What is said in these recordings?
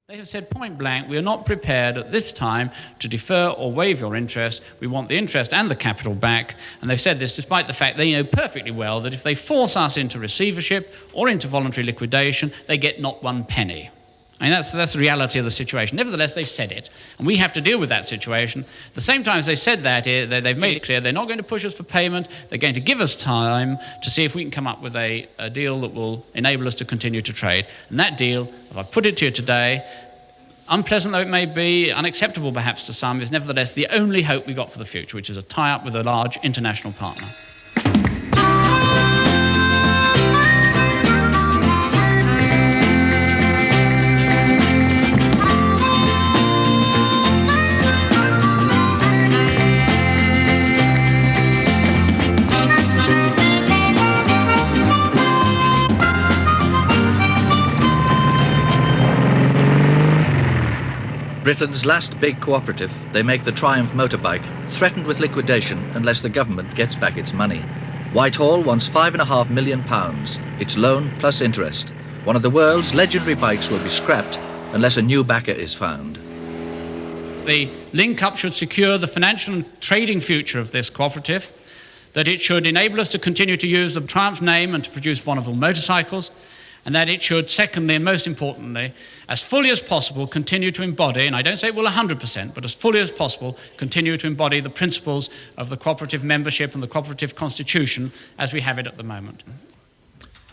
They have said point blank, we are not prepared at this time to defer or waive your interest. We want the interest and the capital back. And they've said this despite the fact they know perfectly well that if they force us into receivership or into voluntary liquidation, they get not one penny. I mean, that's the reality of the situation. Nevertheless, they've said it, and we have to deal with that situation. At the same time as they said that, they've made it clear they're not going to push us for payment. They're going to give us time to see if we can come up with a deal that will enable us to continue to trade. And that deal, if I put it to you today, unpleasant though it may be, unacceptable perhaps to some, is nevertheless the only hope we got for the future, which is a tie-up with a large international partner. Britain's last big cooperative, they make the Triumph motorbike, threatened with liquidation unless the government gets back its money. Whitehall wants £5.5 million, its loan plus interest. One of the world's legendary bikes will be scrapped unless a new backer is found. The link-up should secure the financial and trading future of this cooperative, that it should enable us to continue to use the Triumph name and to produce Bonneville motorcycles, and that it should, secondly and most importantly, as fully as possible continue to embody, and I don't say it will 100%, but as fully as possible, continue to embody the principles of the cooperative membership and the cooperative constitution as we have it at the moment.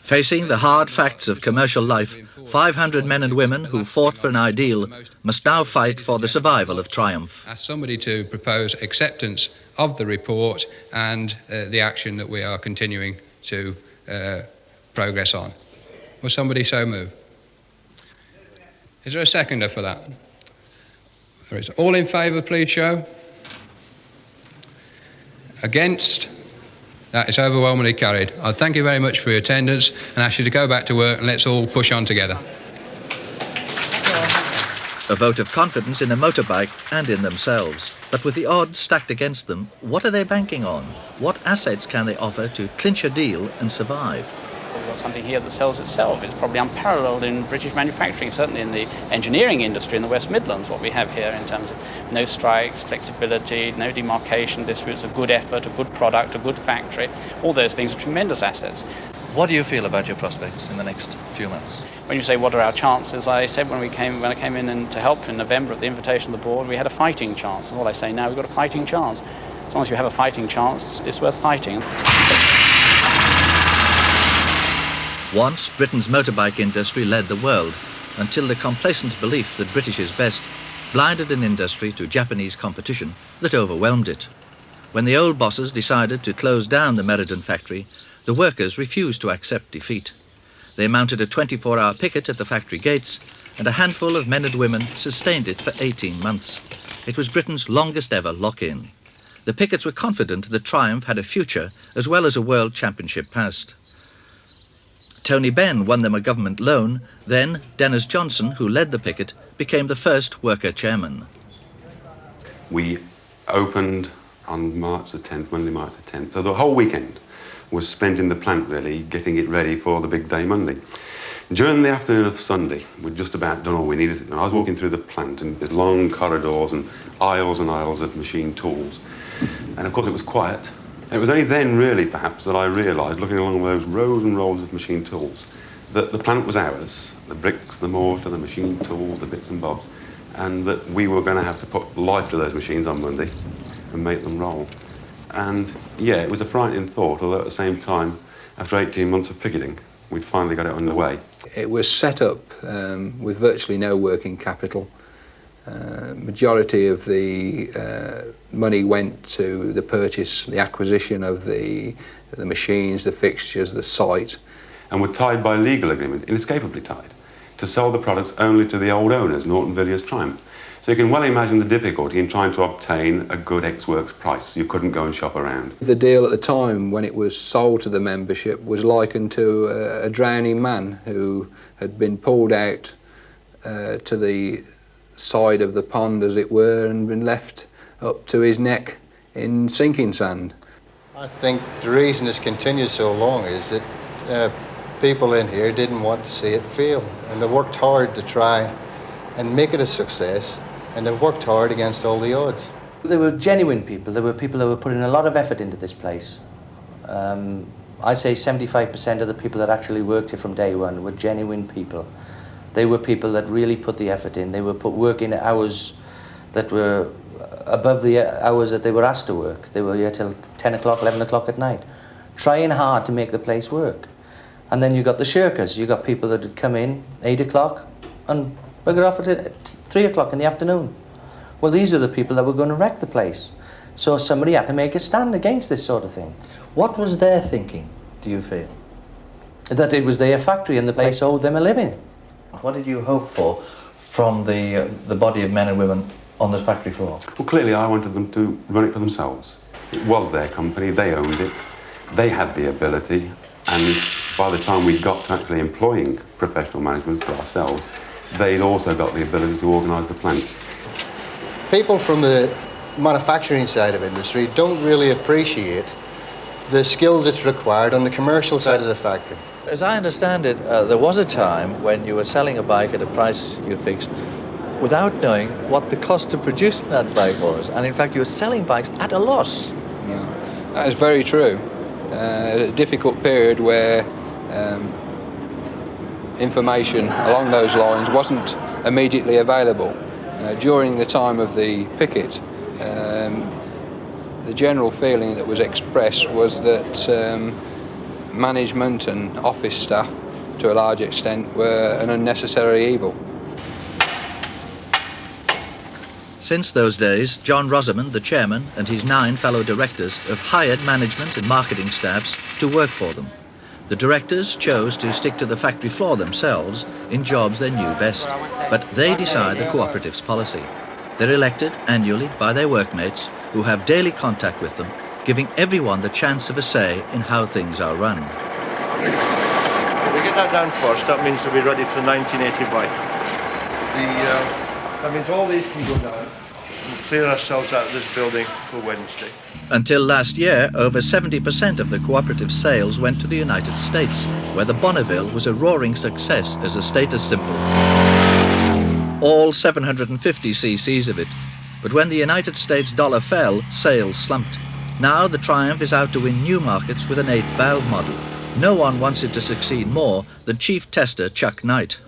Facing the hard facts of commercial life, 500 men and women who fought for an ideal must now fight for the survival of Triumph. Ask somebody to propose acceptance of the report and the action that we are continuing to progress on. Will somebody so move? Is there a seconder for that? There is. All in favour, please show. Against? That is overwhelmingly carried. I thank you very much for your attendance and ask you to go back to work and let's all push on together. A vote of confidence in a motorbike and in themselves. But with the odds stacked against them, what are they banking on? What assets can they offer to clinch a deal and survive? We've got something here that sells itself. It's probably unparalleled in British manufacturing, certainly in the engineering industry in the West Midlands, what we have here in terms of no strikes, flexibility, no demarcation disputes, a good effort, a good product, a good factory. All those things are tremendous assets. What do you feel about your prospects in the next few months? When you say what are our chances, I said when I came in and to help in November at the invitation of the board, we had a fighting chance. And all I say now, we've got a fighting chance. As long as you have a fighting chance, it's worth fighting. Once, Britain's motorbike industry led the world, until the complacent belief that British is best blinded an industry to Japanese competition that overwhelmed it. When the old bosses decided to close down the Meridan factory, the workers refused to accept defeat. They mounted a 24-hour picket at the factory gates, and a handful of men and women sustained it for 18 months. It was Britain's longest ever lock-in. The pickets were confident that Triumph had a future as well as a world championship past. Tony Benn won them a government loan. Then Dennis Johnson, who led the picket, became the first worker chairman. We opened on March the 10th, Monday, March the 10th. So the whole weekend was spent in the plant, really, getting it ready for the big day Monday. During the afternoon of Sunday, we'd just about done all we needed. And I was walking through the plant, and there's long corridors and aisles of machine tools. And of course, it was quiet. It was only then, really, perhaps, that I realised, looking along those rows and rows of machine tools, that the plant was ours, the bricks, the mortar, the machine tools, the bits and bobs, and that we were going to have to put life to those machines on Monday and make them roll. And, yeah, it was a frightening thought, although at the same time, after 18 months of picketing, we'd finally got it underway. It was set up with virtually no working capital. Majority of the money went to the purchase, the acquisition of the machines, the fixtures, the site. And we're tied by legal agreement, inescapably tied, to sell the products only to the old owners, Norton Villiers Triumph. So you can well imagine the difficulty in trying to obtain a good ex-works price. You couldn't go and shop around. The deal at the time when it was sold to the membership was likened to a drowning man who had been pulled out to the side of the pond, as it were, and been left up to his neck in sinking sand. I think the reason it's continued so long is that people in here didn't want to see it fail, and they worked hard to try and make it a success, and they've worked hard against all the odds. They were genuine people. There were people that were putting a lot of effort into this place. I say 75% of the people that actually worked here from day one were genuine people. They were people that really put the effort in. They were working hours that were above the hours that they were asked to work. They were here till 10 o'clock, 11 o'clock at night, trying hard to make the place work. And then you got the shirkers. You got people that would come in 8 o'clock and bugger off at 3 o'clock in the afternoon. Well, these are the people that were going to wreck the place. So somebody had to make a stand against this sort of thing. What was their thinking, do you feel? That it was their factory and the place owed them a living. What did you hope for from the body of men and women on the factory floor? Well, clearly I wanted them to run it for themselves. It was their company, they owned it, they had the ability, and by the time we got to actually employing professional management for ourselves, they'd also got the ability to organise the plant. People from the manufacturing side of industry don't really appreciate the skills that's required on the commercial side of the factory. As I understand it, there was a time when you were selling a bike at a price you fixed without knowing what the cost to produce that bike was. And in fact, you were selling bikes at a loss. Yeah, that is very true. A difficult period where information along those lines wasn't immediately available. During the time of the picket, the general feeling that was expressed was that management and office staff, to a large extent, were an unnecessary evil. Since those days, John Rosamond, the chairman, and his 9 fellow directors have hired management and marketing staffs to work for them. The directors chose to stick to the factory floor themselves in jobs they knew best, but they decide the cooperative's policy. They're elected annually by their workmates who have daily contact with them, giving everyone the chance of a say in how things are run. If we get that down first, that means we'll be ready for 1980 bike. That means all these can go down. We'll clear ourselves out of this building for Wednesday. Until last year, over 70% of the cooperative sales went to the United States, where the Bonneville was a roaring success as a status symbol. All 750 cc's of it. But when the United States dollar fell, sales slumped. Now the Triumph is out to win new markets with an 8-valve model. No one wants it to succeed more than Chief Tester Chuck Knight.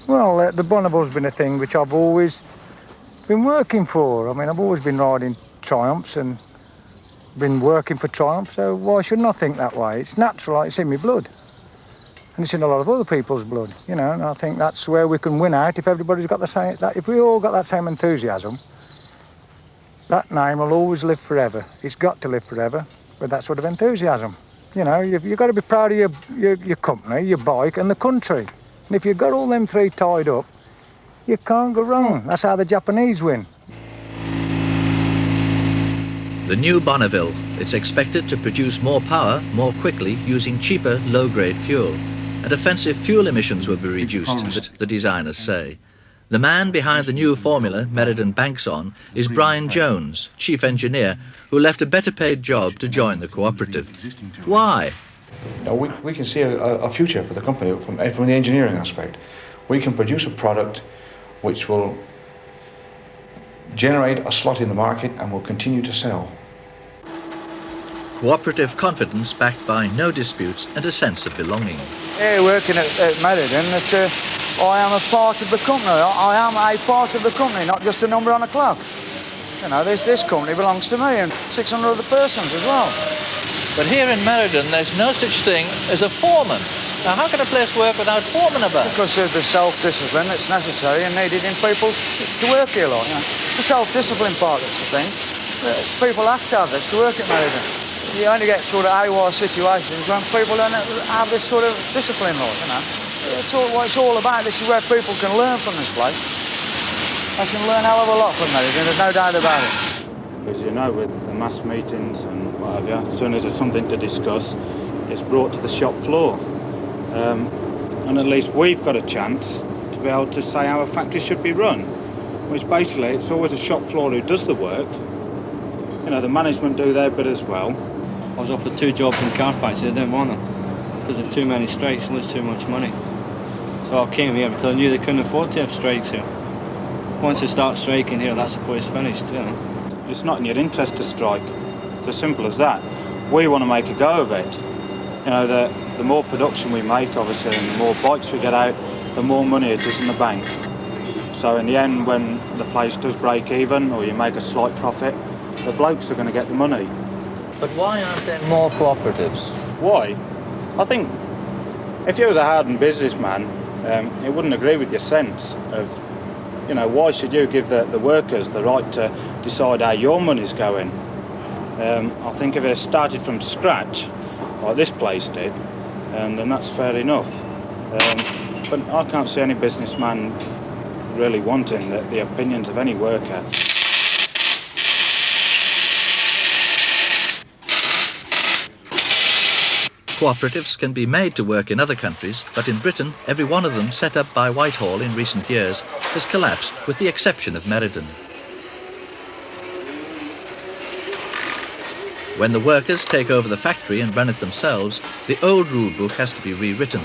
Well, the Bonneville's been a thing which I've always been working for. I mean, I've always been riding Triumphs and been working for Triumph, so why shouldn't I think that way? It's natural, it's in my blood. And it's in a lot of other people's blood, you know, and I think that's where we can win out if everybody's got the same, if we all got that same enthusiasm. That name will always live forever. It's got to live forever with that sort of enthusiasm. You know, you've got to be proud of your company, your bike and the country. And if you've got all them 3 tied up, you can't go wrong. That's how the Japanese win. The new Bonneville, it's expected to produce more power more quickly using cheaper, low-grade fuel. And offensive fuel emissions will be reduced, the designers say. The man behind the new formula Meridan banks on is Brian Jones, chief engineer, who left a better-paid job to join the cooperative. Why? Now we can see a future for the company from the engineering aspect. We can produce a product which will generate a slot in the market and will continue to sell. Cooperative confidence backed by no disputes and a sense of belonging. Here working at Meriden, I am a part of the company. I am a part of the company, not just a number on a clock. You know, this company belongs to me and 600 other persons as well. But here in Meriden, there's no such thing as a foreman. Now, how can a place work without foreman about? Because of the self-discipline that's necessary and needed in people to work here, like, you know. It's the self-discipline part that's the thing. People have to have this to work at Meriden. You only get sort of AWOL situations when people don't have this sort of discipline, like, you know. It's all what it's all about. This is where people can learn from this place. They can learn a hell of a lot from Meriden, there's no doubt about it. Because, you know, with the mass meetings and what have you, as soon as there's something to discuss, it's brought to the shop floor. And at least we've got a chance to be able to say how a factory should be run, which basically it's always a shop floor who does the work. You know, the management do their bit as well. I was offered 2 jobs in car factories, I didn't want them because of too many strikes and there's too much money. So I came here because I knew they couldn't afford to have strikes here. once you start striking here, that's before it's finished, you know. It's not in your interest to strike. It's as simple as that. We want to make a go of it. You know, the more production we make, obviously, and the more bikes we get out, the more money it is in the bank. So in the end, when the place does break even, or you make a slight profit, the blokes are going to get the money. But why aren't there more cooperatives? Why? I think if you was a hardened businessman, it wouldn't agree with your sense of, you know, why should you give the workers the right to decide how your money's going? I think if it started from scratch, like this place did, then that's fair enough. But I can't see any businessman really wanting the opinions of any worker. Cooperatives can be made to work in other countries, but in Britain, every one of them set up by Whitehall in recent years has collapsed, with the exception of Meridan. When the workers take over the factory and run it themselves, the old rule book has to be rewritten.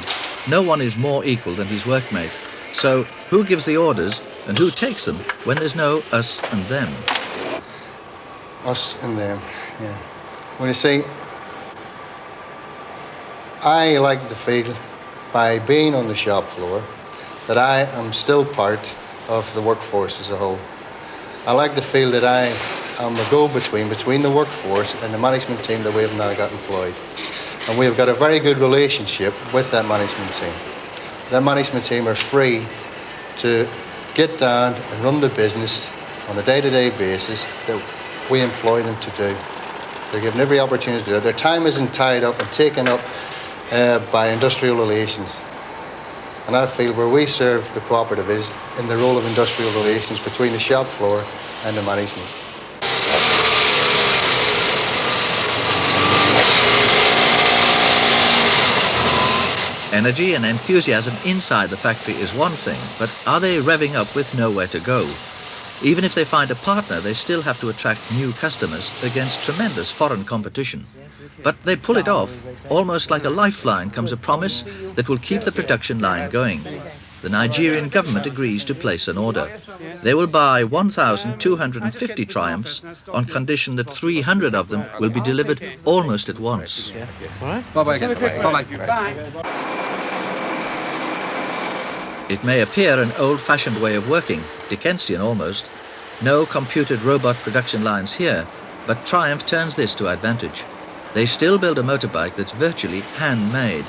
No one is more equal than his workmate. So, who gives the orders and who takes them when there's no us and them? Us and them, yeah. Well, you see, I like to feel, by being on the shop floor, that I am still part of the workforce as a whole. I like to feel that I am a go-between between the workforce and the management team that we have now got employed. And we have got a very good relationship with that management team. That management team are free to get down and run the business on a day-to-day basis that we employ them to do. They're given every opportunity to do it. Their time isn't tied up and taken up by industrial relations. And I feel where we serve the cooperative is in the role of industrial relations between the shop floor and the management. Energy and enthusiasm inside the factory is one thing, but are they revving up with nowhere to go? Even if they find a partner, they still have to attract new customers against tremendous foreign competition. But they pull it off. Almost like a lifeline comes a promise that will keep the production line going. The Nigerian government agrees to place an order. They will buy 1,250 Triumphs on condition that 300 of them will be delivered almost at once. Bye-bye again. Bye-bye. It may appear an old-fashioned way of working, Dickensian almost. No computed robot production lines here, but Triumph turns this to advantage. They still build a motorbike that's virtually handmade.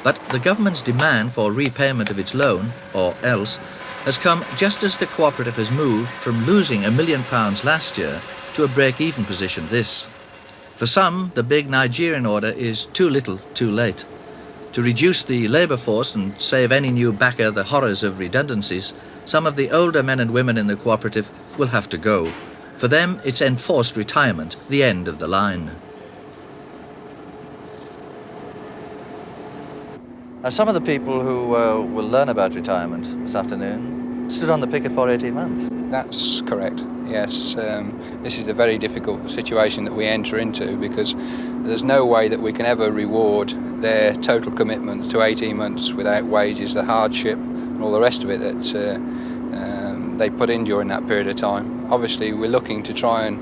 But the government's demand for repayment of its loan, or else, has come just as the cooperative has moved from losing £1 million last year to a break-even position this. For some, the big Nigerian order is too little, too late. To reduce the labour force and save any new backer the horrors of redundancies, some of the older men and women in the cooperative will have to go. For them, it's enforced retirement, the end of the line. Now, some of the people who will learn about retirement this afternoon stood on the picket for 18 months. That's correct, yes. This is a very difficult situation that we enter into because there's no way that we can ever reward their total commitment to 18 months without wages, the hardship and all the rest of it that they put in during that period of time. Obviously, we're looking to try and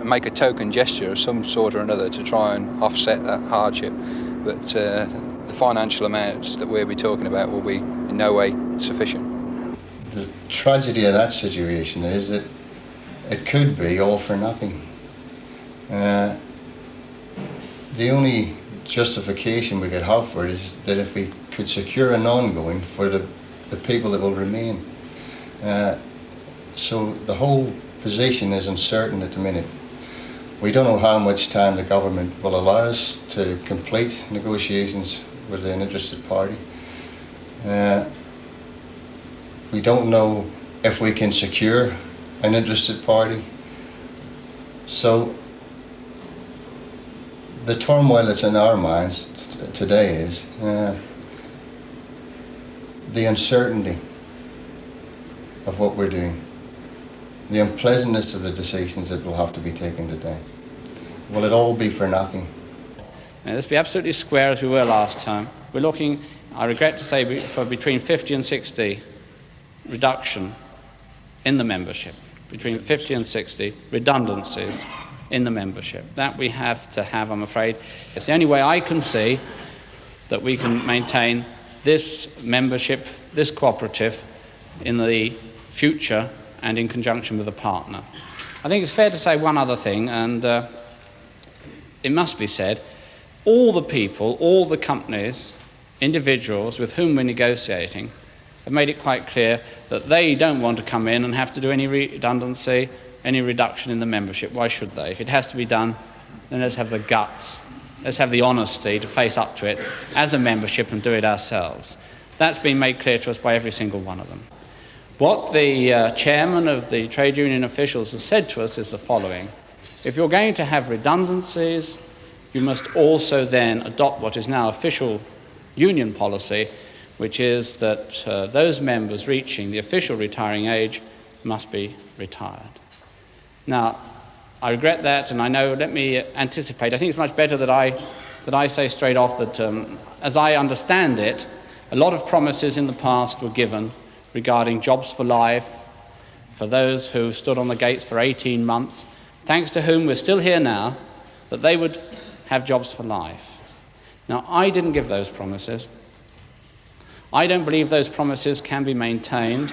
make a token gesture of some sort or another to try and offset that hardship. But the financial amounts that we'll be talking about will be in no way sufficient. The tragedy of that situation is that it could be all for nothing. The only justification we could have for it is that if we could secure an ongoing for the people that will remain. So the whole position is uncertain at the minute. We don't know how much time the government will allow us to complete negotiations with an interested party. We don't know if we can secure an interested party. So the turmoil that's in our minds today is the uncertainty of what we're doing, the unpleasantness of the decisions that will have to be taken today. Will it all be for nothing? Now, let's be absolutely square as we were last time. We're looking, I regret to say, for between 50 and 60 reduction in the membership, between 50 and 60 redundancies in the membership. That we have to have, I'm afraid. It's the only way I can see that we can maintain this membership, this cooperative, in the future and in conjunction with a partner. I think it's fair to say one other thing, and it must be said, all the people, all the companies, individuals with whom we're negotiating have made it quite clear that they don't want to come in and have to do any redundancy, any reduction in the membership. Why should they? If it has to be done, then let's have the guts, let's have the honesty to face up to it as a membership and do it ourselves. That's been made clear to us by every single one of them. What the chairman of the trade union officials has said to us is the following: if you're going to have redundancies, you must also then adopt what is now official union policy, which is that those members reaching the official retiring age must be retired. Now, I regret that, and I know, let me anticipate. I think it's much better that I say straight off that, as I understand it, a lot of promises in the past were given regarding jobs for life, for those who stood on the gates for 18 months, thanks to whom we're still here now, that they would have jobs for life. Now, I didn't give those promises. I don't believe those promises can be maintained.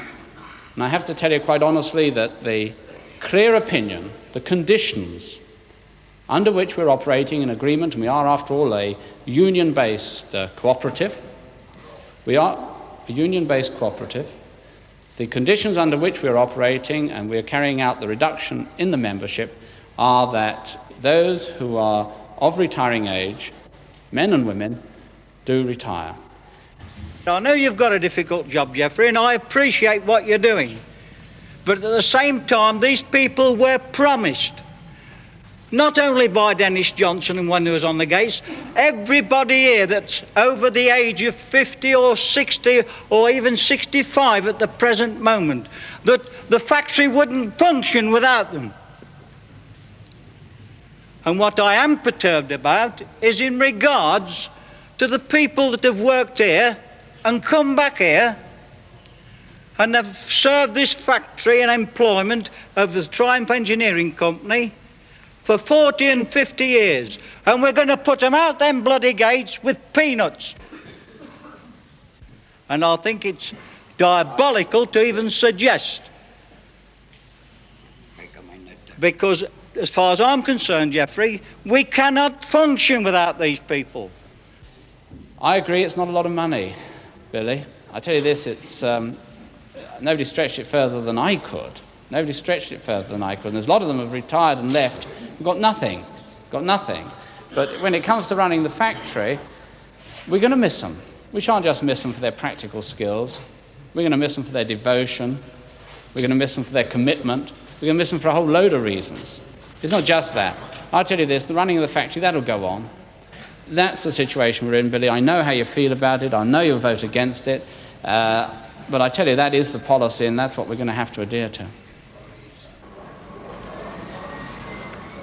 And I have to tell you quite honestly that the clear opinion, the conditions under which we're operating in agreement, and we are, after all, a union-based cooperative. We are a union-based cooperative. The conditions under which we're operating and we're carrying out the reduction in the membership are that those who are of retiring age, men and women, do retire. I know you've got a difficult job, Geoffrey, and I appreciate what you're doing. But at the same time, these people were promised, not only by Dennis Johnson and when he was on the gates, everybody here that's over the age of 50 or 60 or even 65 at the present moment, that the factory wouldn't function without them. And what I am perturbed about is in regards to the people that have worked here and come back here and have served this factory and employment of the Triumph Engineering Company for 40 and 50 years. And we're going to put them out them bloody gates with peanuts. And I think it's diabolical to even suggest. Because as far as I'm concerned, Geoffrey, we cannot function without these people. I agree it's not a lot of money, Billy. I tell you this, it's nobody stretched it further than I could. Nobody stretched it further than I could. And there's a lot of them have retired and left and got nothing. But when it comes to running the factory, we're going to miss them. We shan't just miss them for their practical skills. We're going to miss them for their devotion. We're going to miss them for their commitment. We're going to miss them for a whole load of reasons. It's not just that. I'll tell you this, the running of the factory, that'll go on. That's the situation we're in, Billy. I know how you feel about it. I know you'll vote against it. But I tell you, that is the policy, and that's what we're going to have to adhere to.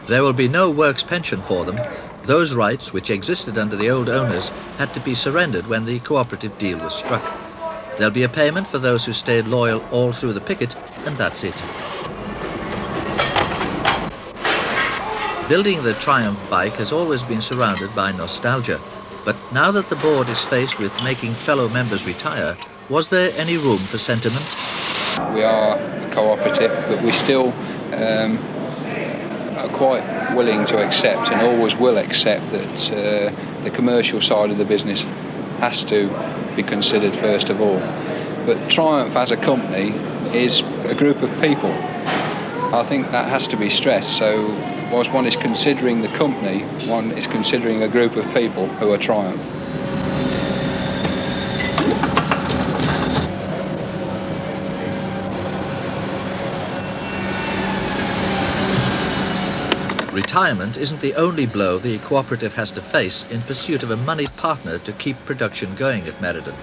There will be no works pension for them. Those rights which existed under the old owners had to be surrendered when the cooperative deal was struck. There'll be a payment for those who stayed loyal all through the picket, and that's it. Building the Triumph bike has always been surrounded by nostalgia, but now that the board is faced with making fellow members retire, was there any room for sentiment? We are a cooperative, but we still are quite willing to accept and always will accept that the commercial side of the business has to be considered first of all. But Triumph as a company is a group of people. I think that has to be stressed. So whilst one is considering the company, one is considering a group of people who are Triumph. Retirement isn't the only blow the cooperative has to face in pursuit of a moneyed partner to keep production going at Meridan.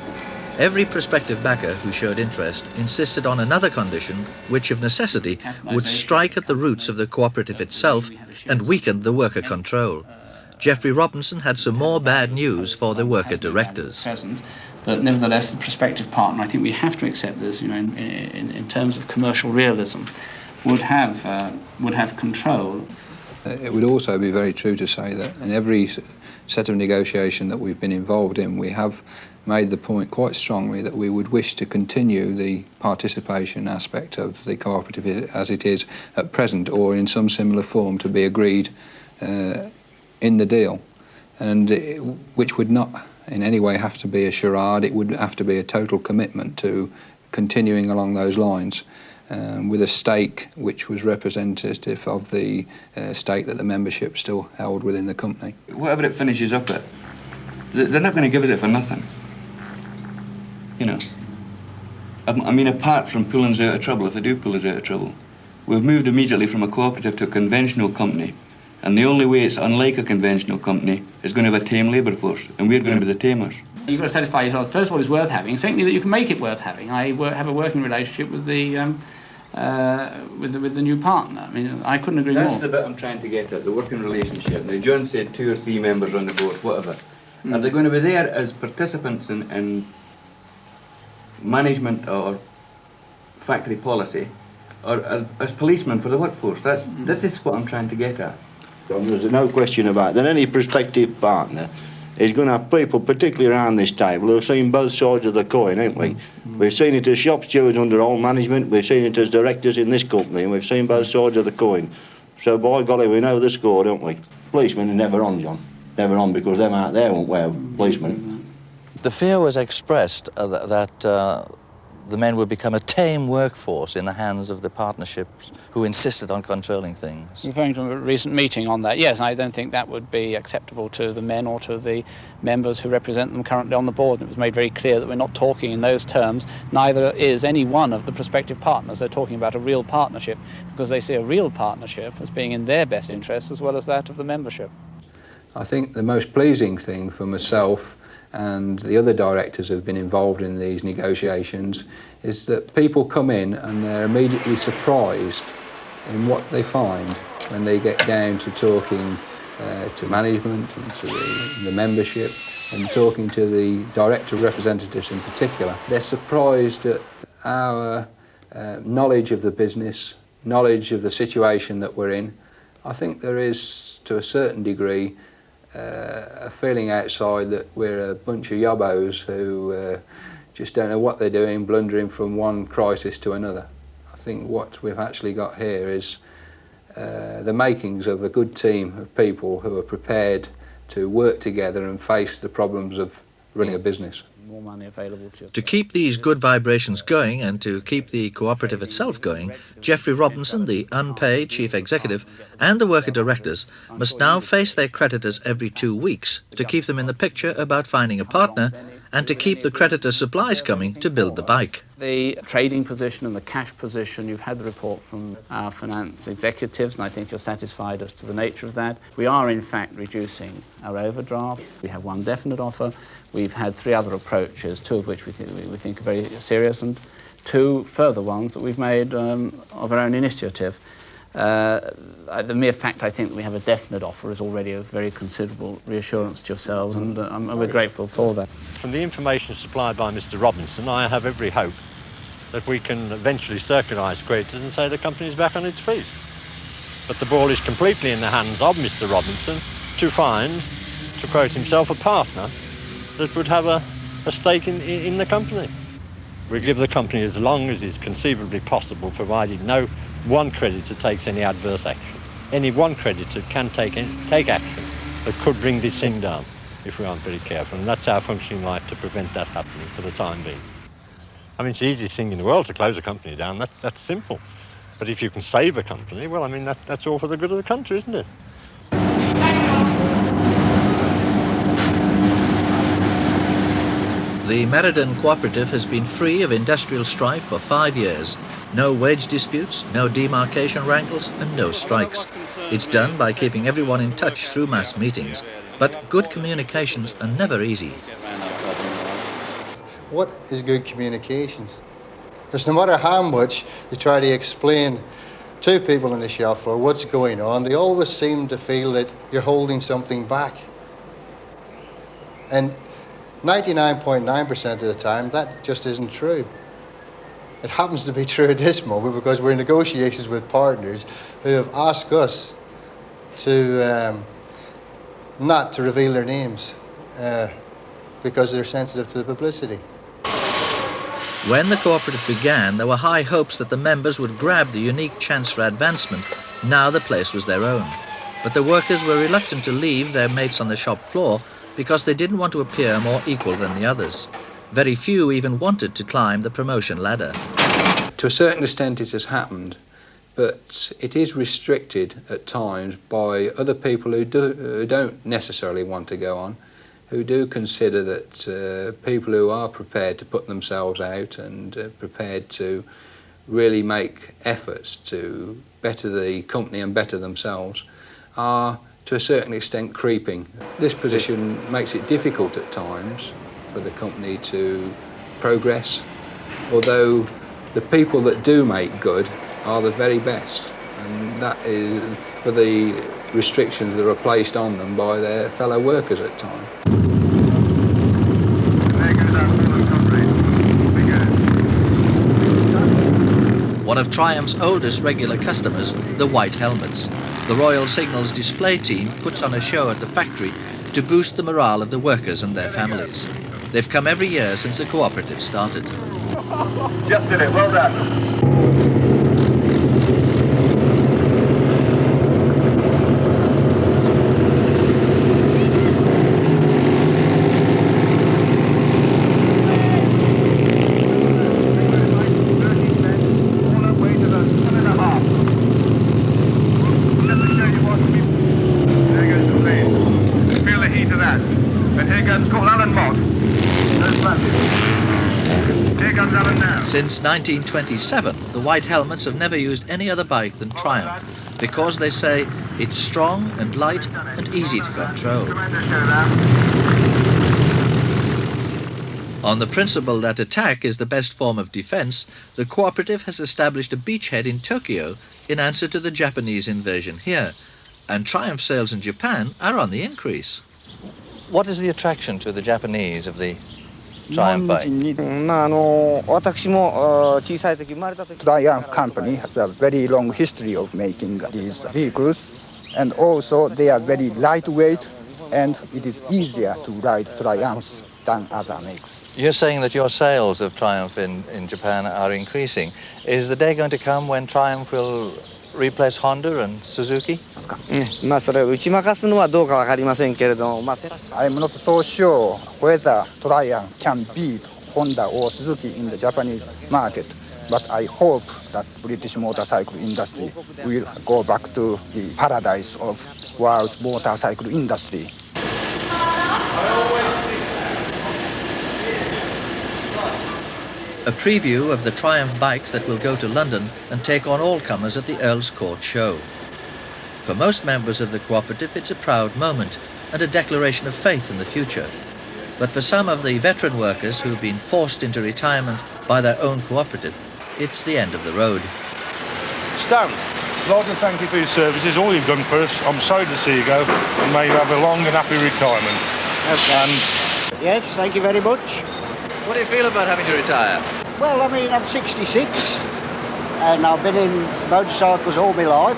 Every prospective backer who showed interest insisted on another condition which, of necessity, would strike at the roots of the cooperative itself and weaken the worker control. Geoffrey Robinson had some more bad news for the worker directors. But nevertheless, the prospective partner, I think we have to accept this, in terms of commercial realism, would have control. It would also be very true to say that in every set of negotiation that we've been involved in, we have made the point quite strongly that we would wish to continue the participation aspect of the cooperative as it is at present, or in some similar form to be agreed in the deal, and which would not in any way have to be a charade. It would have to be a total commitment to continuing along those lines, with a stake which was representative of the stake that the membership still held within the company. Whatever it finishes up at, they're not going to give us it for nothing. I mean, apart from pulling us out of trouble, if they do pull us out of trouble, we've moved immediately from a cooperative to a conventional company, and the only way it's unlike a conventional company is going to have a tame labour force, and we're going to be the tamers. You've got to satisfy yourself, first of all, it's worth having, secondly, that you can make it worth having. I have a working relationship with the new partner. I mean, I couldn't agree more. That's the bit I'm trying to get at, the working relationship. Now, John said 2 or 3 members on the board, whatever. Are they going to be there as participants in management or factory policy, or as policemen for the workforce? This is what I'm trying to get at. There's no question about that. Any prospective partner is going to have people, particularly around this table, who have seen both sides of the coin, haven't we? We've seen it as shop stewards under old management, we've seen it as directors in this company, and we've seen both sides of the coin. So, by golly, we know the score, don't we? Policemen are never on, John. Never on, because them out there won't wear policemen. The fear was expressed that the men would become a tame workforce in the hands of the partnerships who insisted on controlling things. Referring to a recent meeting on that, yes, I don't think that would be acceptable to the men or to the members who represent them currently on the board. It was made very clear that we're not talking in those terms. Neither is any one of the prospective partners. They're talking about a real partnership because they see a real partnership as being in their best interest as well as that of the membership. I think the most pleasing thing for myself and the other directors who have been involved in these negotiations is that people come in and they're immediately surprised in what they find when they get down to talking to management and to the membership and talking to the director representatives in particular. They're surprised at our knowledge of the business, knowledge of the situation that we're in. I think there is, to a certain degree, a feeling outside that we're a bunch of yobbos who just don't know what they're doing, blundering from one crisis to another. I think what we've actually got here is the makings of a good team of people who are prepared to work together and face the problems of running a business. More money available to keep these good vibrations going and to keep the cooperative itself going, Geoffrey Robinson, the unpaid chief executive, and the worker directors must now face their creditors every 2 weeks to keep them in the picture about finding a partner and to keep the creditors' supplies coming to build the bike. The trading position and the cash position, you've had the report from our finance executives, and I think you're satisfied as to the nature of that. We are, in fact, reducing our overdraft. We have one definite offer. We've had 3 other approaches, 2 of which we think are very serious, and 2 further ones that we've made of our own initiative. The mere fact, I think, that we have a definite offer is already a very considerable reassurance to yourselves, and we're grateful for that. From the information supplied by Mr. Robinson, I have every hope that we can eventually circularise creditors and say the company is back on its feet. But the ball is completely in the hands of Mr. Robinson to find, to quote himself, a partner that would have a stake in the company. We give the company as long as is conceivably possible, provided no one creditor takes any adverse action. Any one creditor can take action that could bring this thing down if we aren't very careful, and that's our functioning life to prevent that happening for the time being. I mean, it's the easiest thing in the world to close a company down. That's simple. But if you can save a company, well, I mean, that's all for the good of the country, isn't it? The Meridan Cooperative has been free of industrial strife for 5 years. No wage disputes, no demarcation wrangles, and no strikes. It's done by keeping everyone in touch through mass meetings. But good communications are never easy. What is good communications? Because no matter how much you try to explain to people in the shop floor what's going on, they always seem to feel that you're holding something back. And 99.9% of the time, that just isn't true. It happens to be true at this moment because we're in negotiations with partners who have asked us to not to reveal their names because they're sensitive to the publicity. When the cooperative began, there were high hopes that the members would grab the unique chance for advancement. Now the place was their own. But the workers were reluctant to leave their mates on the shop floor because they didn't want to appear more equal than the others. Very few even wanted to climb the promotion ladder. To a certain extent it has happened, but it is restricted at times by other people who don't necessarily want to go on, who do consider that people who are prepared to put themselves out and prepared to really make efforts to better the company and better themselves are to a certain extent creeping. This position makes it difficult at times for the company to progress, although the people that do make good are the very best, and that is for the restrictions that are placed on them by their fellow workers at times. One of Triumph's oldest regular customers, the White Helmets. The Royal Signals display team puts on a show at the factory to boost the morale of the workers and their families. They've come every year since the cooperative started. Just did it, well done. Since 1927, the White Helmets have never used any other bike than Triumph because they say it's strong and light and easy to control. On the principle that attack is the best form of defense, the cooperative has established a beachhead in Tokyo in answer to the Japanese invasion here, and Triumph sales in Japan are on the increase. What is the attraction to the Japanese of the Triumph bike? Triumph company has a very long history of making these vehicles, and also they are very lightweight, and it is easier to ride Triumphs than other makes. You're saying that your sales of Triumph in Japan are increasing. Is the day going to come when Triumph will replace Honda and Suzuki? I'm not so sure whether Triumph can beat Honda or Suzuki in the Japanese market, but I hope that British motorcycle industry will go back to the paradise of world's motorcycle industry. A preview of the Triumph bikes that will go to London and take on all comers at the Earl's Court show. For most members of the cooperative, it's a proud moment and a declaration of faith in the future. But for some of the veteran workers who have been forced into retirement by their own cooperative, it's the end of the road. Stan, I'd like to thank you for your services, all you've done for us. I'm sorry to see you go, and may you have a long and happy retirement. Okay. Yes, thank you very much. What do you feel about having to retire? Well, I mean, I'm 66, and I've been in motorcycles all my life.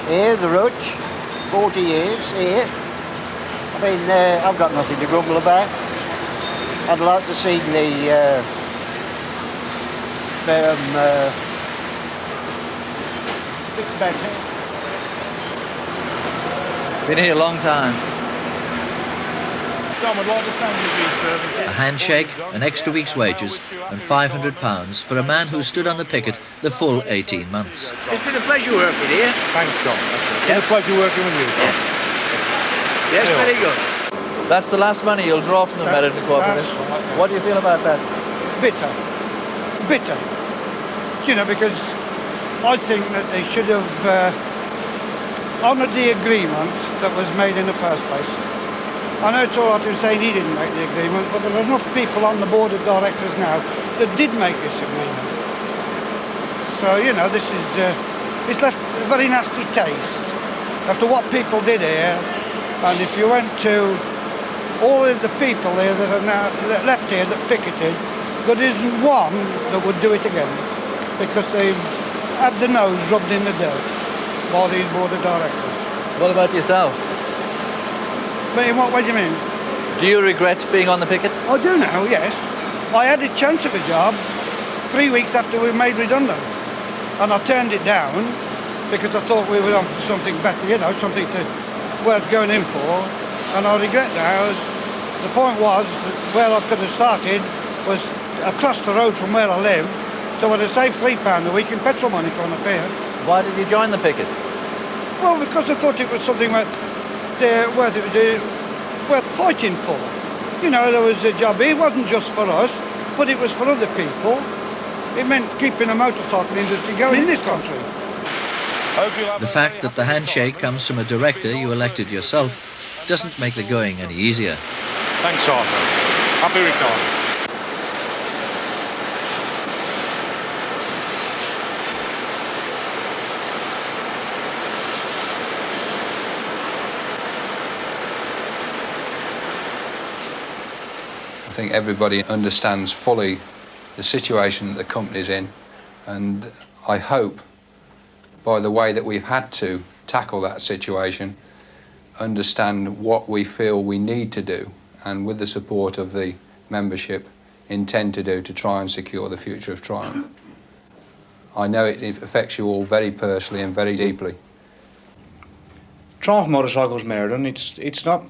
Here, the Rudge, 40 years here. I mean, I've got nothing to grumble about. I'd like to see the bit better. Been here a long time. Tom, I'd like to thank you for your services. A handshake, an extra week's wages, and £500 for a man who stood on the picket the full 18 months. It's been a pleasure working here. Thanks, Tom. It's been a pleasure working with you, Tom. Yes, very good. That's the last money you'll draw from the Meridan Cooperative. What do you feel about that? Bitter. You know, because I think that they should have honoured the agreement that was made in the first place. I know it's all right to say he didn't make the agreement, but there are enough people on the board of directors now that did make this agreement. So, you know, this is, it's left a very nasty taste after what people did here. And if you went to all of the people here that are now left here that picketed, there isn't one that would do it again because they've had the nose rubbed in the dirt by these board of directors. What about yourself? But in what way do you mean? Do you regret being on the picket? I do now, yes. I had a chance of a job 3 weeks after we were made redundant, and I turned it down because I thought we were on for something better, you know, something worth going in for, and I regret now. The point was that where I could have started was across the road from where I live, so I'd have saved £3 a week in petrol money going up here. Why did you join the picket? Well, because I thought it was something worth fighting for. You know, there was a job here, it wasn't just for us, but it was for other people. It meant keeping the motorcycle industry going in this country. The fact that the handshake comes from a director you elected yourself doesn't make the going any easier. Thanks, Arthur. Happy retirement. I think everybody understands fully the situation that the company's in, and I hope by the way that we've had to tackle that situation, understand what we feel we need to do, and with the support of the membership, intend to do to try and secure the future of Triumph. I know it affects you all very personally and very deeply. Triumph Motorcycles Meriden, it's not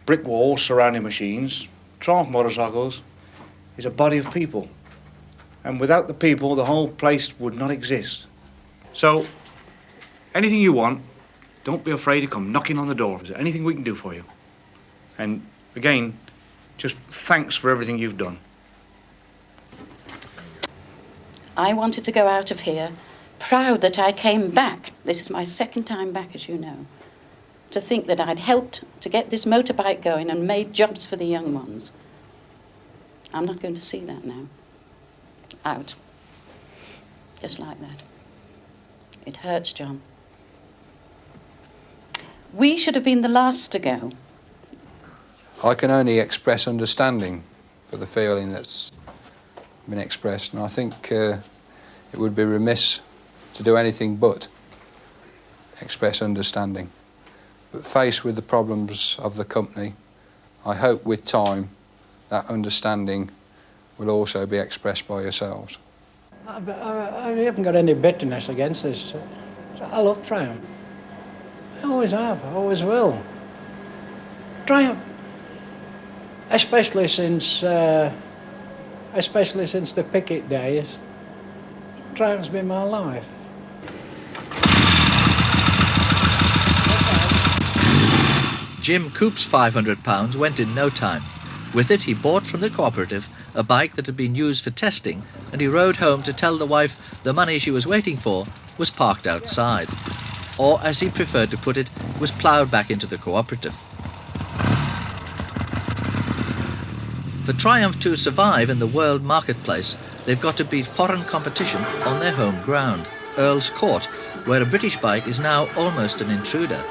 brick walls surrounding machines. Triumph Motorcycles is a body of people, and without the people the whole place would not exist. So anything you want, don't be afraid to come knocking on the door. Is there anything we can do for you? And again, just thanks for everything you've done. I wanted to go out of here proud that I came back. This is my second time back, as you know. To think that I'd helped to get this motorbike going and made jobs for the young ones. I'm not going to see that now. Out. Just like that. It hurts, John. We should have been the last to go. I can only express understanding for the feeling that's been expressed, and I think it would be remiss to do anything but express understanding. But faced with the problems of the company, I hope with time that understanding will also be expressed by yourselves. I haven't got any bitterness against this. I love Triumph. I always have, I always will. Triumph, especially since the picket days, Triumph's been my life. Jim Coop's £500 went in no time. With it, he bought from the Cooperative a bike that had been used for testing, and he rode home to tell the wife the money she was waiting for was parked outside. Or, as he preferred to put it, was ploughed back into the Cooperative. For Triumph to survive in the world marketplace, they've got to beat foreign competition on their home ground, Earl's Court, where a British bike is now almost an intruder.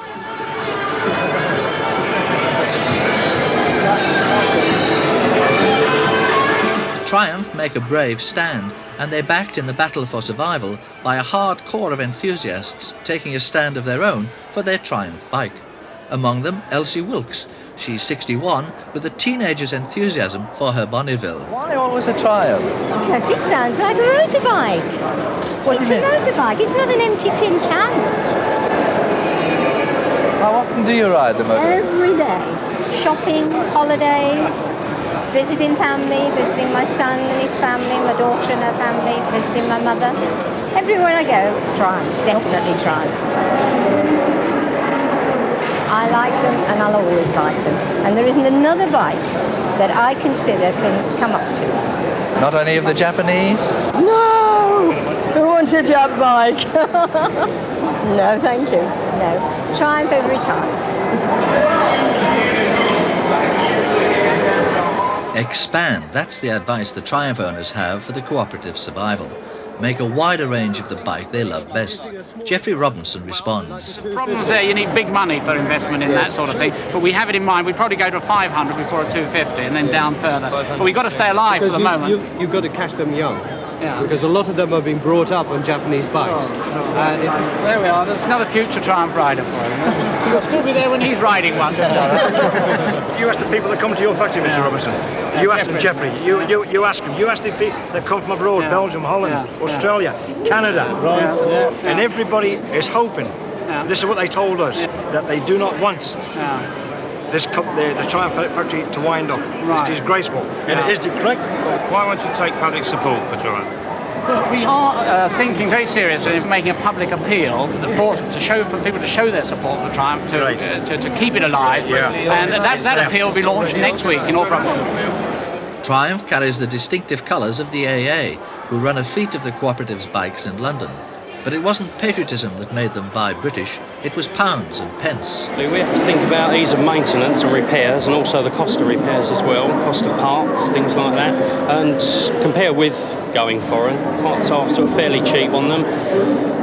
Triumph make a brave stand, and they're backed in the battle for survival by a hard core of enthusiasts taking a stand of their own for their Triumph bike. Among them, Elsie Wilkes. She's 61 with a teenager's enthusiasm for her Bonneville. Why always a Triumph? Because it sounds like a motorbike. It's a motorbike, it's not an empty tin can. How often do you ride the motorbike? Every day. Shopping, holidays, visiting family, visiting my son and his family, my daughter and her family, visiting my mother. Everywhere I go, Triumph, definitely Triumph. I like them and I'll always like them. And there isn't another bike that I consider can come up to it. Not any of the Japanese? No! Who wants a Jap bike? No, thank you. No. Triumph every time. Expand, that's the advice the Triumph owners have for the Cooperative survival. make a wider range of the bike they love best. Jeffrey Robinson responds. The problem's there, you need big money for investment in that sort of thing, but we have it in mind. We'd probably go to 500 before a 250 and then down further. But we've got to stay alive for the moment. You've got to catch them young. Yeah. Because a lot of them have been brought up on Japanese bikes. There we are, there's another future Triumph rider for him. He'll still be there when he's riding one. You ask the people that come to your factory, Mr. Robinson. You ask them, Jeffrey. You ask them. You ask the people that come from abroad, Belgium, Holland, Australia, Canada. And everybody is hoping. This is what they told us, that they do not want the Triumph factory to wind up. It's disgraceful. And it is correct. Why won't you take public support for Triumph? We are thinking very seriously of making a public appeal for people to show their support for Triumph, to keep it alive. And that appeal will be launched next week in all probability. Triumph carries the distinctive colours of the AA, who run a fleet of the Cooperatives bikes in London. But it wasn't patriotism that made them buy British, it was pounds and pence. We have to think about ease of maintenance and repairs, and also the cost of repairs as well, cost of parts, things like that. And compare with going foreign, parts are sort of fairly cheap on them,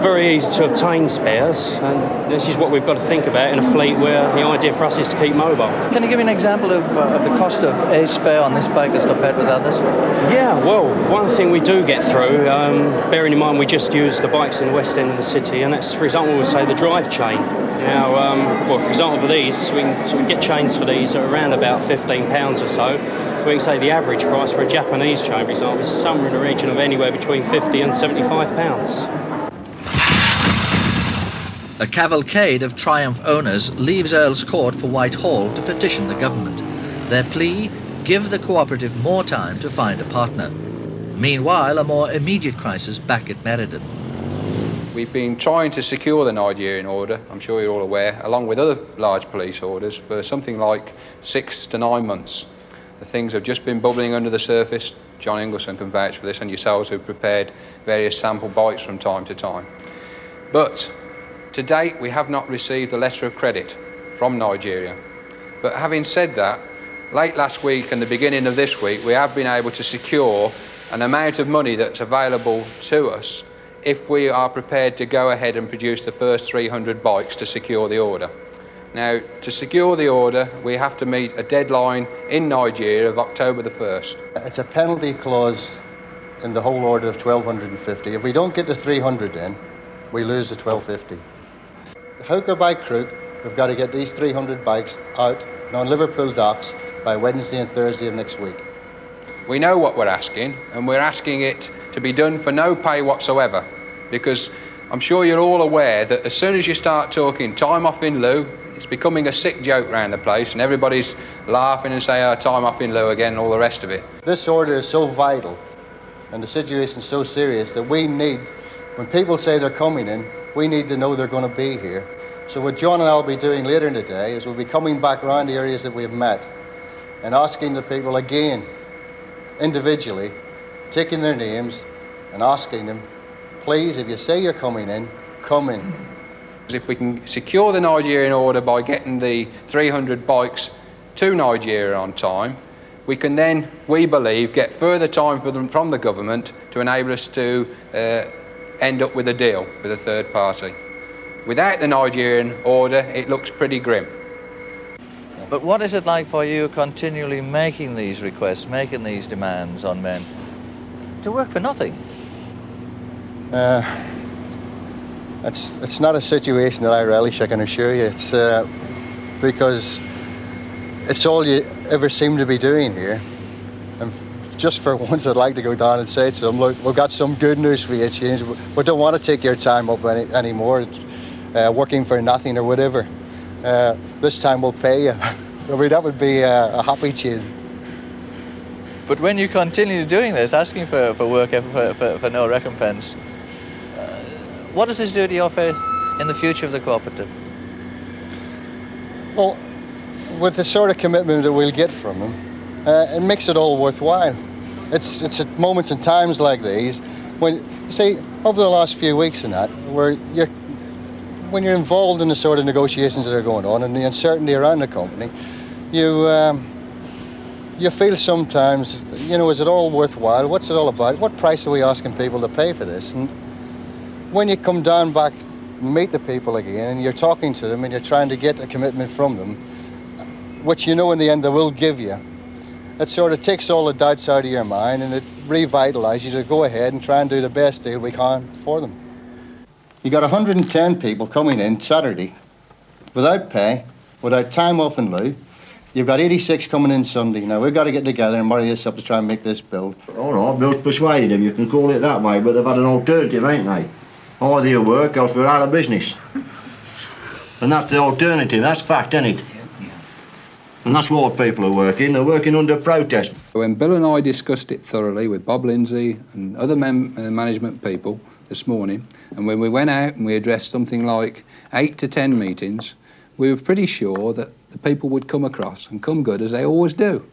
very easy to obtain spares, and this is what we've got to think about in a fleet where the idea for us is to keep mobile. Can you give me an example of the cost of a spare on this bike as compared with others? Yeah, well, one thing we do get through, bearing in mind we just use the bikes in the west end of the city, and that's, for example, we'll say the drive chain. Now, well, for example, for these, we can get chains for these at around about £15 or so. We can say the average price for a Japanese chain, for example, is somewhere in the region of anywhere between £50 and £75. A cavalcade of Triumph owners leaves Earl's Court for Whitehall to petition the government. Their plea, give the cooperative more time to find a partner. Meanwhile, a more immediate crisis back at Meriden. We've been trying to secure the Nigerian order, I'm sure you're all aware, along with other large police orders for something like 6 to 9 months. The things have just been bubbling under the surface. John Ingleson can vouch for this, and yourselves have prepared various sample bites from time to time. But to date, we have not received a letter of credit from Nigeria. But having said that, late last week and the beginning of this week, we have been able to secure an amount of money that's available to us if we are prepared to go ahead and produce the first 300 bikes to secure the order. Now, to secure the order, we have to meet a deadline in Nigeria of October the 1st. It's a penalty clause in the whole order of 1,250. If we don't get to 300 then, we lose the 1,250. Hook or by crook, we've got to get these 300 bikes out on Liverpool docks by Wednesday and Thursday of next week. We know what we're asking, and we're asking it to be done for no pay whatsoever, because I'm sure you're all aware that as soon as you start talking time off in lieu, it's becoming a sick joke around the place, and everybody's laughing and saying, oh, time off in lieu again, and all the rest of it. This order is so vital, and the situation is so serious that we need, when people say they're coming in, we need to know they're going to be here. So what John and I will be doing later in the day is we'll be coming back around the areas that we've met and asking the people again, individually, taking their names and asking them, please, if you say you're coming in, come in. If we can secure the Nigerian order by getting the 300 bikes to Nigeria on time, we can then, we believe, get further time for them from the government to enable us to end up with a deal with a third party. Without the Nigerian order, it looks pretty grim. But what is it like for you continually making these requests, making these demands on men to work for nothing? It's not a situation that I relish, I can assure you. It's because it's all you ever seem to be doing here. And just for once, I'd like to go down and say to them, look, we've got some good news for you, James. We don't want to take your time up anymore, working for nothing or whatever. This time we'll pay you. I mean, that would be a happy change. But when you continue doing this, asking for work for no recompense, what does this do to your faith in the future of the cooperative? Well, with the sort of commitment that we'll get from them, it makes it all worthwhile. It's at moments and times like these, when, you see, over the last few weeks and that, when you're involved in the sort of negotiations that are going on and the uncertainty around the company, you you feel sometimes, you know, is it all worthwhile? What's it all about? What price are we asking people to pay for this? And when you come down back, meet the people again, and you're talking to them and you're trying to get a commitment from them, which you know in the end they will give you, it sort of takes all the doubts out of your mind and it revitalises you to go ahead and try and do the best deal we can for them. You got 110 people coming in Saturday without pay, without time off in lieu. You've got 86 coming in Sunday. Now, we've got to get together and murray this up to try and make this build. All right, Bill's persuaded them, you can call it that way, but they've had an alternative, ain't they? Either you work, else we're out of business. And that's the alternative, that's fact, isn't it? And that's why people are working. They're working under protest. When Bill and I discussed it thoroughly with Bob Lindsay and other management people this morning, and when we went out and we addressed something like 8 to 10 meetings, we were pretty sure that the people would come across and come good, as they always do.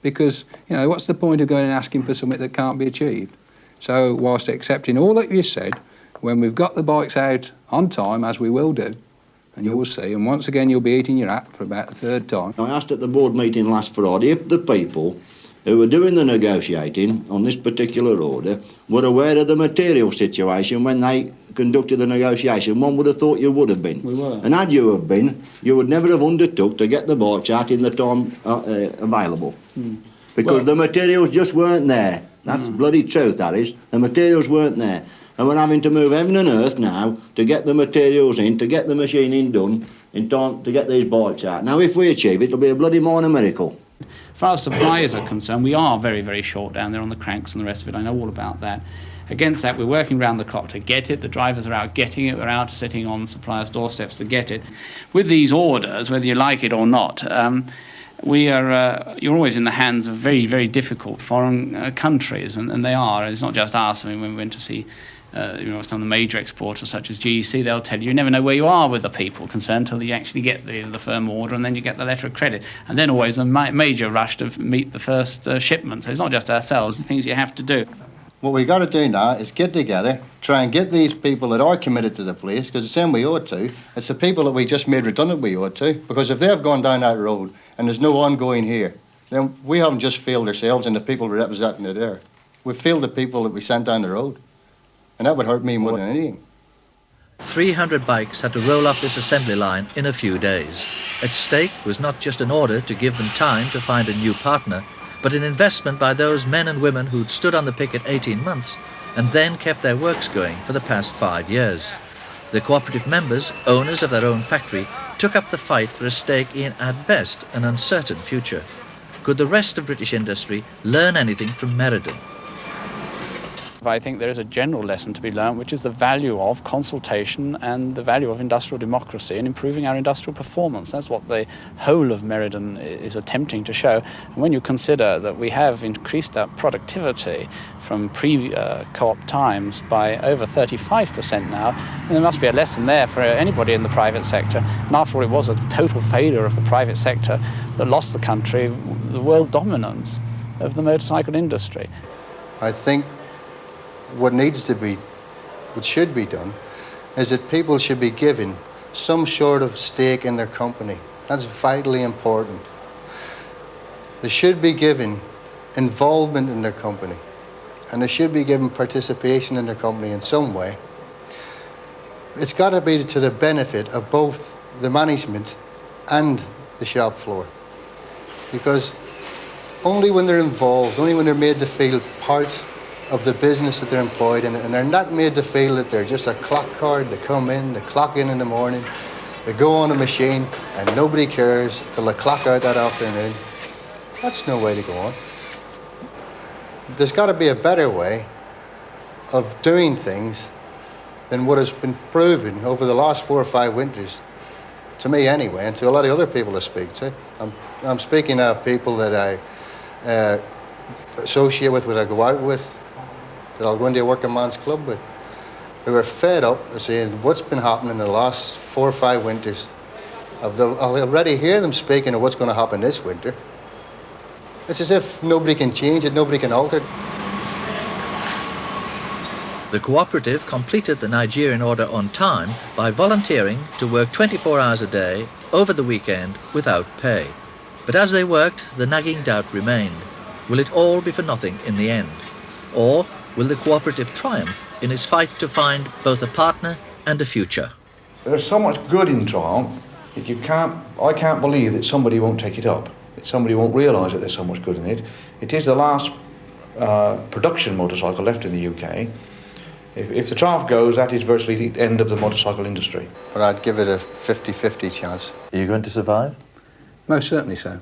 Because, you know, what's the point of going and asking for something that can't be achieved? So, whilst accepting all that you said, when we've got the bikes out on time, as we will do, and you will see, and once again you'll be eating your hat for about the third time. I asked at the board meeting last Friday if the people who were doing the negotiating on this particular order were aware of the material situation when they conducted the negotiation. One would have thought you would have been. We were. And had you have been, you would never have undertook to get the bikes out in the time available. Because the materials just weren't there. That's bloody truth, that is. The materials weren't there. And we're having to move heaven and earth now to get the materials in, to get the machining done in time to get these bikes out. Now, if we achieve it, it'll be a bloody minor miracle. As far as suppliers are concerned, we are very, very short down there on the cranks and the rest of it. I know all about that. Against that, we're working round the clock to get it. The drivers are out getting it. We're out sitting on suppliers' doorsteps to get it. With these orders, whether you like it or not, you're always in the hands of very, very difficult foreign countries, and they are. It's not just us. I mean, when we went to see some of the major exporters such as GEC, they'll tell you never know where you are with the people concerned until you actually get the firm order, and then you get the letter of credit. And then always a major rush to meet the first shipment. So it's not just ourselves, the things you have to do. What we've got to do now is get together, try and get these people that are committed to the place, because it's them we ought to. It's the people that we just made redundant we ought to, because if they've gone down that road and there's no ongoing here, then we haven't just failed ourselves and the people representing it there. We've failed the people that we sent down the road. And that would hurt me more than anything. 300 bikes had to roll off this assembly line in a few days. At stake was not just an order to give them time to find a new partner, but an investment by those men and women who'd stood on the picket 18 months and then kept their works going for the past 5 years. The cooperative members, owners of their own factory, took up the fight for a stake in, at best, an uncertain future. Could the rest of British industry learn anything from Meriden? I think there is a general lesson to be learned, which is the value of consultation and the value of industrial democracy in improving our industrial performance. That's what the whole of Meridan is attempting to show. And when you consider that we have increased our productivity from pre-co-op times by over 35% now, there must be a lesson there for anybody in the private sector. And after all, it was a total failure of the private sector that lost the country the world dominance of the motorcycle industry. I think what should be done, is that people should be given some sort of stake in their company. That's vitally important. They should be given involvement in their company, and they should be given participation in their company in some way. It's got to be to the benefit of both the management and the shop floor, because only when they're involved, only when they're made to feel part of the business that they're employed in, and they're not made to feel that they're just a clock card. They come in, they clock in the morning, they go on a machine, and nobody cares till they clock out that afternoon. That's no way to go on. There's got to be a better way of doing things than what has been proven over the last 4 or 5 winters, to me anyway, and to a lot of other people I speak to. I'm speaking of people that I associate with, that I go out with, that I'll go into a working man's club with, who are fed up of saying what's been happening in the last 4 or 5 winters. I'll already hear them speaking of what's going to happen this winter. It's as if nobody can change it, nobody can alter it. The cooperative completed the Nigerian order on time by volunteering to work 24 hours a day over the weekend without pay. But as they worked, the nagging doubt remained. Will it all be for nothing in the end? Or will the cooperative triumph in its fight to find both a partner and a future? There's so much good in Triumph that I can't believe that somebody won't take it up, that somebody won't realise that there's so much good in it. It is the last production motorcycle left in the UK. If the Triumph goes, that is virtually the end of the motorcycle industry. But I'd give it a 50-50 chance. Are you going to survive? Most certainly so.